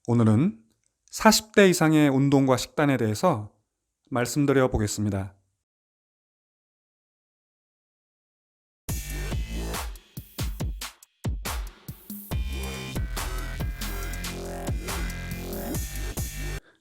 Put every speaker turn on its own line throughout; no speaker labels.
오늘은 40대 이상의 운동과 식단에 대해서 말씀드려 보겠습니다.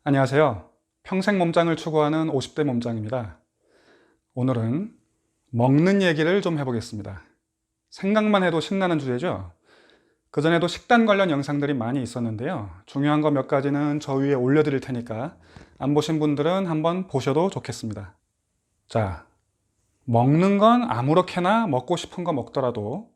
안녕하세요. 평생 몸짱을 추구하는 50대 몸짱입니다. 오늘은 먹는 얘기를 좀 해보겠습니다. 생각만 해도 신나는 주제죠? 그전에도 식단 관련 영상들이 많이 있었는데요. 중요한 거 몇 가지는 저 위에 올려드릴 테니까 안 보신 분들은 한번 보셔도 좋겠습니다. 자, 먹는 건 아무렇게나 먹고 싶은 거 먹더라도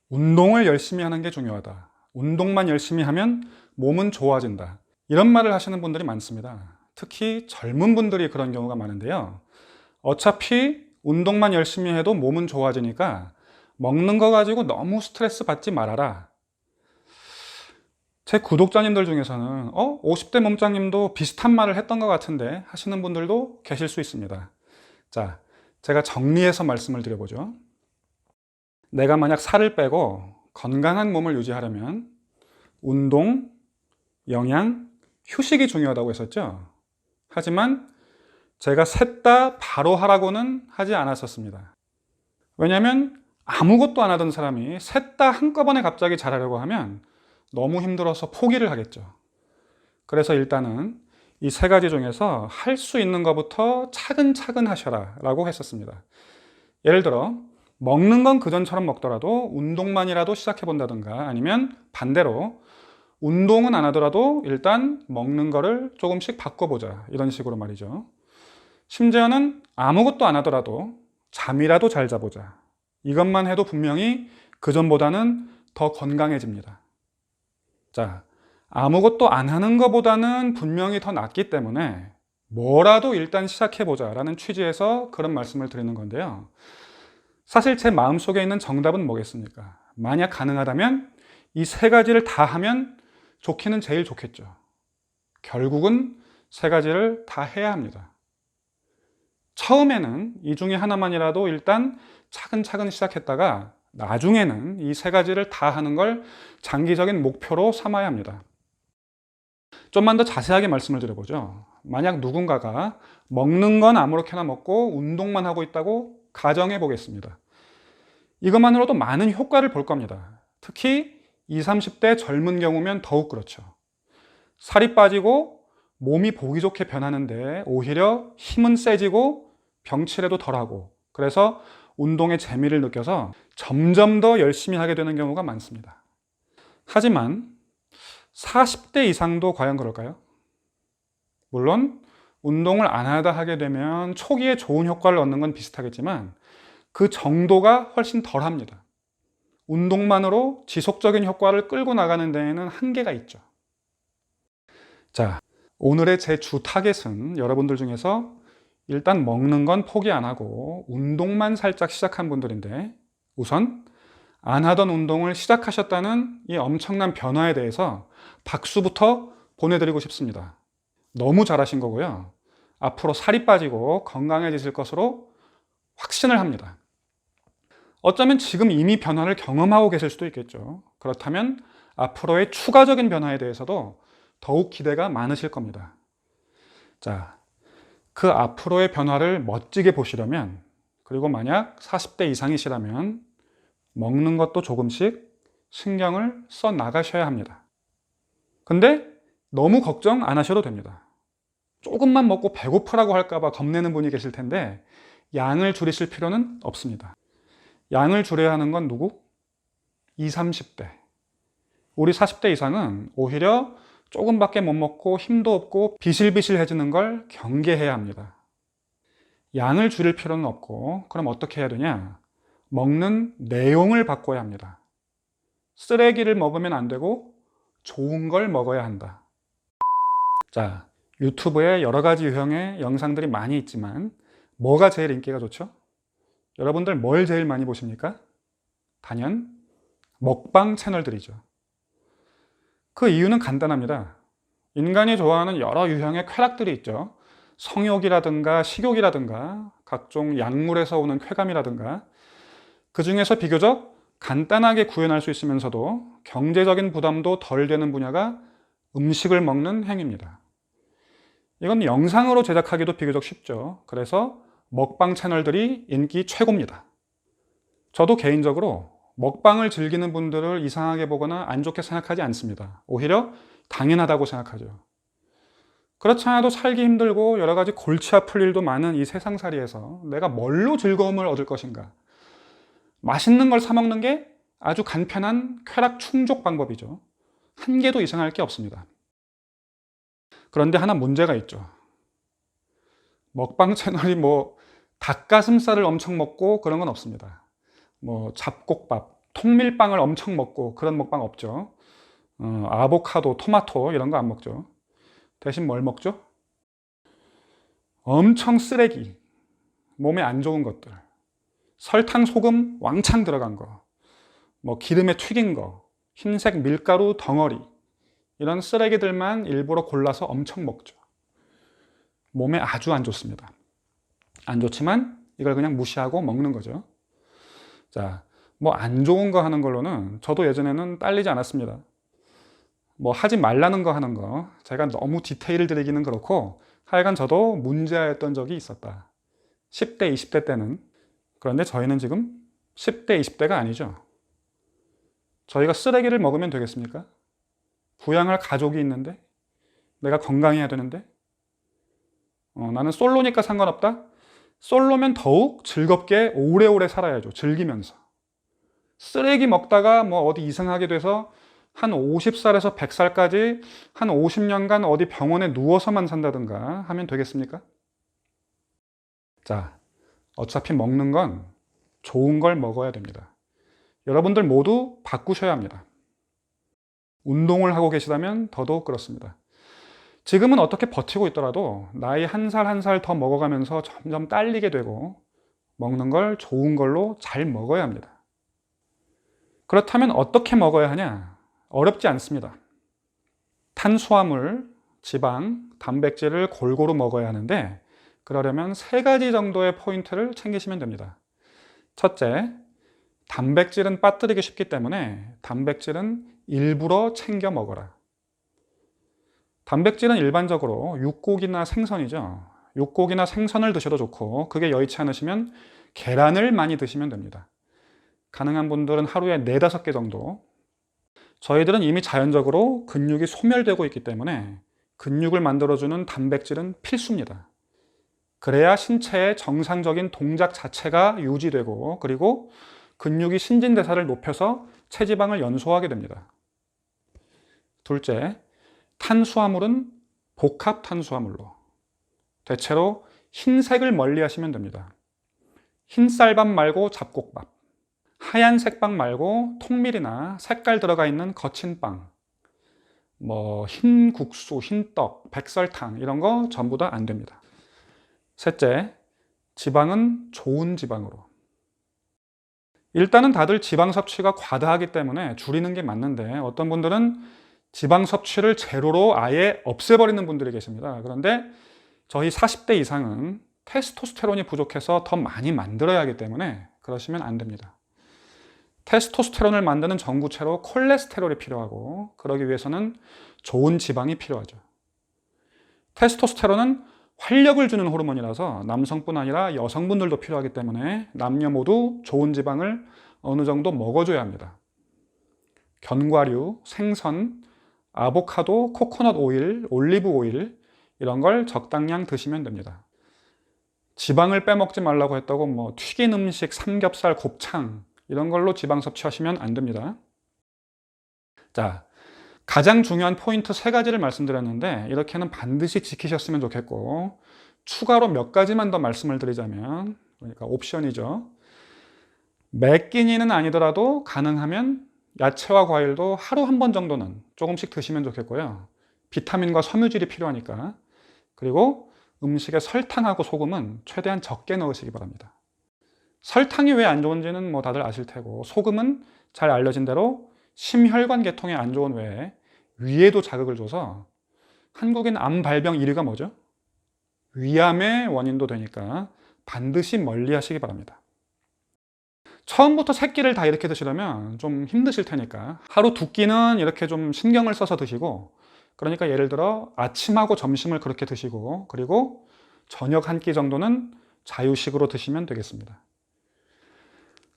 운동을 열심히 하는 게 중요하다. 운동만 열심히 하면 몸은 좋아진다. 이런 말을 하시는 분들이 많습니다. 특히 젊은 분들이 그런 경우가 많은데요. 어차피 운동만 열심히 해도 몸은 좋아지니까 먹는 거 가지고 너무 스트레스 받지 말아라. 제 구독자님들 중에서는 50대 몸짱님도 비슷한 말을 했던 것 같은데 하시는 분들도 계실 수 있습니다. 자, 제가 정리해서 말씀을 드려보죠. 내가 만약 살을 빼고 건강한 몸을 유지하려면 운동, 영양, 휴식이 중요하다고 했었죠. 하지만 제가 셋 다 바로 하라고는 하지 않았었습니다. 왜냐하면 아무것도 안 하던 사람이 셋 다 한꺼번에 갑자기 잘하려고 하면 너무 힘들어서 포기를 하겠죠. 그래서 일단은 이 세 가지 중에서 할 수 있는 것부터 차근차근 하셔라 라고 했었습니다. 예를 들어 먹는 건 그전처럼 먹더라도 운동만이라도 시작해 본다든가, 아니면 반대로 운동은 안 하더라도 일단 먹는 거를 조금씩 바꿔보자, 이런 식으로 말이죠. 심지어는 아무것도 안 하더라도 잠이라도 잘 자보자. 이것만 해도 분명히 그전보다는 더 건강해집니다. 자, 아무것도 안 하는 것보다는 분명히 더 낫기 때문에 뭐라도 일단 시작해보자 라는 취지에서 그런 말씀을 드리는 건데요. 사실 제 마음속에 있는 정답은 뭐겠습니까? 만약 가능하다면 이 세 가지를 다 하면 좋기는 제일 좋겠죠. 결국은 세 가지를 다 해야 합니다. 처음에는 이 중에 하나만이라도 일단 차근차근 시작했다가 나중에는 이 세 가지를 다 하는 걸 장기적인 목표로 삼아야 합니다. 좀만 더 자세하게 말씀을 드려보죠. 만약 누군가가 먹는 건 아무렇게나 먹고 운동만 하고 있다고 가정해 보겠습니다. 이것만으로도 많은 효과를 볼 겁니다. 특히 20, 30대 젊은 경우면 더욱 그렇죠. 살이 빠지고 몸이 보기 좋게 변하는데 오히려 힘은 세지고 병치레도 덜하고, 그래서 운동의 재미를 느껴서 점점 더 열심히 하게 되는 경우가 많습니다. 하지만 40대 이상도 과연 그럴까요? 물론 운동을 안 하다 하게 되면 초기에 좋은 효과를 얻는 건 비슷하겠지만 그 정도가 훨씬 덜합니다. 운동만으로 지속적인 효과를 끌고 나가는 데에는 한계가 있죠. 자, 오늘의 제 주 타겟은 여러분들 중에서 일단 먹는 건 포기 안 하고 운동만 살짝 시작한 분들인데, 우선 안 하던 운동을 시작하셨다는 이 엄청난 변화에 대해서 박수부터 보내드리고 싶습니다. 너무 잘하신 거고요. 앞으로 살이 빠지고 건강해지실 것으로 확신을 합니다. 어쩌면 지금 이미 변화를 경험하고 계실 수도 있겠죠. 그렇다면 앞으로의 추가적인 변화에 대해서도 더욱 기대가 많으실 겁니다. 자, 그 앞으로의 변화를 멋지게 보시려면, 그리고 만약 40대 이상이시라면 먹는 것도 조금씩 신경을 써 나가셔야 합니다. 근데 너무 걱정 안 하셔도 됩니다. 조금만 먹고 배고프라고 할까봐 겁내는 분이 계실 텐데 양을 줄이실 필요는 없습니다. 양을 줄여야 하는 건 누구? 20, 30대. 우리 40대 이상은 오히려 조금밖에 못 먹고 힘도 없고 비실비실해지는 걸 경계해야 합니다. 양을 줄일 필요는 없고, 그럼 어떻게 해야 되냐? 먹는 내용을 바꿔야 합니다. 쓰레기를 먹으면 안 되고 좋은 걸 먹어야 한다. 자, 유튜브에 여러 가지 유형의 영상들이 많이 있지만 뭐가 제일 인기가 좋죠? 여러분들 뭘 제일 많이 보십니까? 단연 먹방 채널들이죠. 그 이유는 간단합니다. 인간이 좋아하는 여러 유형의 쾌락들이 있죠. 성욕이라든가 식욕이라든가 각종 약물에서 오는 쾌감이라든가, 그 중에서 비교적 간단하게 구현할 수 있으면서도 경제적인 부담도 덜 되는 분야가 음식을 먹는 행위입니다. 이건 영상으로 제작하기도 비교적 쉽죠. 그래서 먹방 채널들이 인기 최고입니다. 저도 개인적으로 먹방을 즐기는 분들을 이상하게 보거나 안 좋게 생각하지 않습니다. 오히려 당연하다고 생각하죠. 그렇지 않아도 살기 힘들고 여러 가지 골치 아플 일도 많은 이 세상살이에서 내가 뭘로 즐거움을 얻을 것인가? 맛있는 걸 사 먹는 게 아주 간편한 쾌락 충족 방법이죠. 한 개도 이상할 게 없습니다. 그런데 하나 문제가 있죠. 먹방 채널이 닭가슴살을 엄청 먹고 그런 건 없습니다. 잡곡밥, 통밀빵을 엄청 먹고 그런 먹방 없죠. 아보카도, 토마토 이런 거 안 먹죠. 대신 뭘 먹죠? 엄청 쓰레기, 몸에 안 좋은 것들, 설탕, 소금 왕창 들어간 거, 기름에 튀긴 거, 흰색 밀가루 덩어리, 이런 쓰레기들만 일부러 골라서 엄청 먹죠. 몸에 아주 안 좋습니다. 안 좋지만 이걸 그냥 무시하고 먹는 거죠. 자, 안 좋은 거 하는 걸로는 저도 예전에는 딸리지 않았습니다. 하지 말라는 거 하는 거, 제가 너무 디테일을 드리기는 그렇고 하여간 저도 문제였던 적이 있었다. 10대, 20대 때는. 그런데 저희는 지금 10대, 20대가 아니죠. 저희가 쓰레기를 먹으면 되겠습니까? 부양할 가족이 있는데, 내가 건강해야 되는데, 나는 솔로니까 상관없다? 솔로면 더욱 즐겁게 오래오래 살아야죠. 즐기면서. 쓰레기 먹다가 어디 이상하게 돼서 한 50살에서 100살까지 한 50년간 어디 병원에 누워서만 산다든가 하면 되겠습니까? 자, 어차피 먹는 건 좋은 걸 먹어야 됩니다. 여러분들 모두 바꾸셔야 합니다. 운동을 하고 계시다면 더더욱 그렇습니다. 지금은 어떻게 버티고 있더라도 나이 한 살 한 살 더 먹어가면서 점점 딸리게 되고 먹는 걸 좋은 걸로 잘 먹어야 합니다. 그렇다면 어떻게 먹어야 하냐? 어렵지 않습니다. 탄수화물, 지방, 단백질을 골고루 먹어야 하는데 그러려면 3가지 정도의 포인트를 챙기시면 됩니다. 첫째, 단백질은 빠뜨리기 쉽기 때문에 단백질은 일부러 챙겨 먹어라. 단백질은 일반적으로 육고기나 생선이죠. 육고기나 생선을 드셔도 좋고 그게 여의치 않으시면 계란을 많이 드시면 됩니다. 가능한 분들은 하루에 4-5개 정도. 저희들은 이미 자연적으로 근육이 소멸되고 있기 때문에 근육을 만들어주는 단백질은 필수입니다. 그래야 신체의 정상적인 동작 자체가 유지되고 그리고 근육이 신진대사를 높여서 체지방을 연소하게 됩니다. 둘째, 탄수화물은 복합 탄수화물로 대체로 흰색을 멀리 하시면 됩니다. 흰쌀밥 말고 잡곡밥, 하얀색 빵 말고 통밀이나 색깔 들어가 있는 거친 빵, 흰 국수, 흰 떡, 백설탕 이런 거 전부 다 안 됩니다. 셋째, 지방은 좋은 지방으로. 일단은 다들 지방 섭취가 과다하기 때문에 줄이는 게 맞는데 어떤 분들은 지방 섭취를 제로로 아예 없애버리는 분들이 계십니다. 그런데 저희 40대 이상은 테스토스테론이 부족해서 더 많이 만들어야 하기 때문에 그러시면 안 됩니다. 테스토스테론을 만드는 전구체로 콜레스테롤이 필요하고 그러기 위해서는 좋은 지방이 필요하죠. 테스토스테론은 활력을 주는 호르몬이라서 남성뿐 아니라 여성분들도 필요하기 때문에 남녀 모두 좋은 지방을 어느 정도 먹어줘야 합니다. 견과류, 생선, 아보카도, 코코넛 오일, 올리브 오일 이런 걸 적당량 드시면 됩니다. 지방을 빼먹지 말라고 했다고 튀긴 음식, 삼겹살, 곱창 이런 걸로 지방 섭취하시면 안 됩니다. 자, 가장 중요한 포인트 3가지를 말씀드렸는데 이렇게는 반드시 지키셨으면 좋겠고 추가로 몇 가지만 더 말씀을 드리자면 그러니까 옵션이죠. 매 끼니는 아니더라도 가능하면 야채와 과일도 하루 한 번 정도는 조금씩 드시면 좋겠고요. 비타민과 섬유질이 필요하니까. 그리고 음식에 설탕하고 소금은 최대한 적게 넣으시기 바랍니다. 설탕이 왜 안 좋은지는 다들 아실 테고 소금은 잘 알려진 대로 심혈관 계통에 안 좋은 외에 위에도 자극을 줘서 한국인 암 발병 1위가 뭐죠? 위암의 원인도 되니까 반드시 멀리 하시기 바랍니다. 처음부터 3끼를 다 이렇게 드시려면 좀 힘드실 테니까 하루 2끼는 이렇게 좀 신경을 써서 드시고 그러니까 예를 들어 아침하고 점심을 그렇게 드시고 그리고 저녁 한 끼 정도는 자유식으로 드시면 되겠습니다.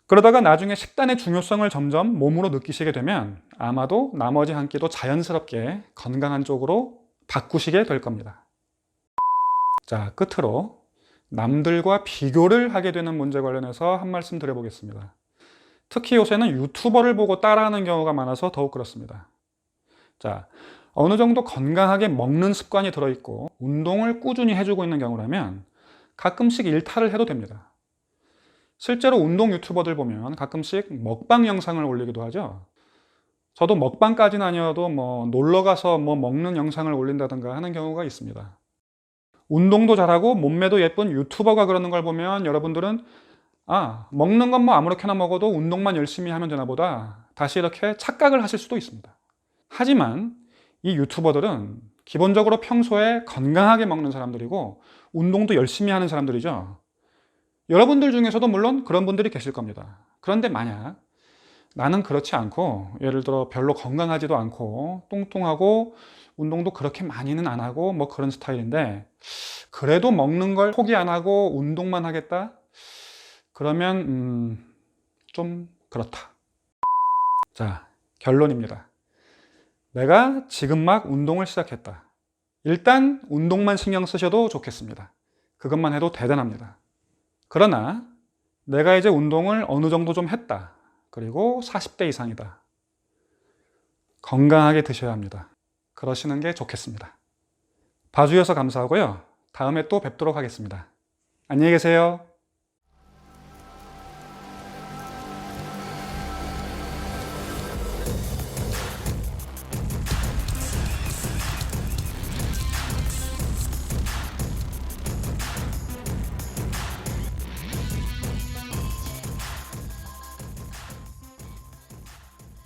그러다가 나중에 식단의 중요성을 점점 몸으로 느끼시게 되면 아마도 나머지 한 끼도 자연스럽게 건강한 쪽으로 바꾸시게 될 겁니다. 자, 끝으로 남들과 비교를 하게 되는 문제 관련해서 한 말씀 드려보겠습니다. 특히 요새는 유튜버를 보고 따라하는 경우가 많아서 더욱 그렇습니다. 자, 어느 정도 건강하게 먹는 습관이 들어있고 운동을 꾸준히 해주고 있는 경우라면 가끔씩 일탈을 해도 됩니다. 실제로 운동 유튜버들 보면 가끔씩 먹방 영상을 올리기도 하죠. 저도 먹방까지는 아니어도 놀러 가서 먹는 영상을 올린다든가 하는 경우가 있습니다. 운동도 잘하고 몸매도 예쁜 유튜버가 그러는 걸 보면 여러분들은 먹는 건 아무렇게나 먹어도 운동만 열심히 하면 되나 보다 다시 이렇게 착각을 하실 수도 있습니다. 하지만 이 유튜버들은 기본적으로 평소에 건강하게 먹는 사람들이고 운동도 열심히 하는 사람들이죠. 여러분들 중에서도 물론 그런 분들이 계실 겁니다. 그런데 만약 나는 그렇지 않고 예를 들어 별로 건강하지도 않고 뚱뚱하고 운동도 그렇게 많이는 안 하고 그런 스타일인데 그래도 먹는 걸 포기 안 하고 운동만 하겠다? 그러면 좀 그렇다. 자, 결론입니다. 내가 지금 막 운동을 시작했다. 일단 운동만 신경 쓰셔도 좋겠습니다. 그것만 해도 대단합니다. 그러나 내가 이제 운동을 어느 정도 좀 했다. 그리고 40대 이상이다. 건강하게 드셔야 합니다. 그러시는 게 좋겠습니다. 봐주셔서 감사하고요. 다음에 또 뵙도록 하겠습니다. 안녕히 계세요.